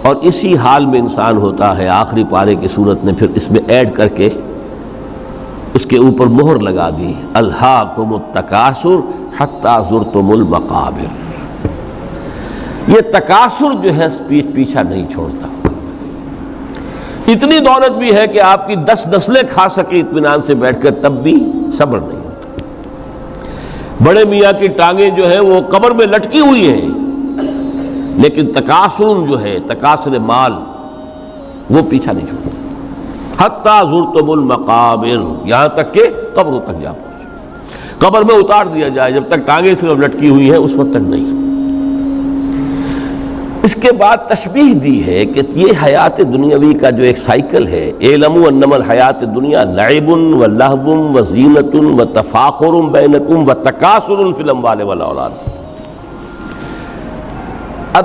और इसी हाल में इंसान होता है। आखिरी पारे की सूरत ने फिर इसमें ऐड करके उसके ऊपर मोहर लगा दी, अल्हाकुमुत तकासुर हत्ता ज़ुरतुमुल मकाबिर। ये तकासुर जो है पीछा नहीं छोड़ता। इतनी दौलत भी है कि आपकी 10 नस्लें खा सके इत्मीनान से बैठकर, तब भी सब्र नहीं होता। बड़े मियाँ की टांगें जो है वो कब्र में लटकी हुई हैं, लेकिन तकासुर जो है, तकासुर माल, वो पीछा नहीं छोड़ता। हत्ता ज़ुरतुमुल मकाबिर, यहां तक के कब्र तक जा पहुंचे, कब्र में उतार दिया जाए, जब तक टांगें सिर्फ लटकी हुई है उस वक्त तक नहीं। इसके बाद तशबीह दी है कि ये हयात दुनियावी का जो एक साइकिल है, एलमु अन्नमल हयात दुनिया लइबुन व लहबुन व ज़ीनतुन व तफाखुरुन बैनकुम व तकासुरुन फिल अम्वाल वल औलाद।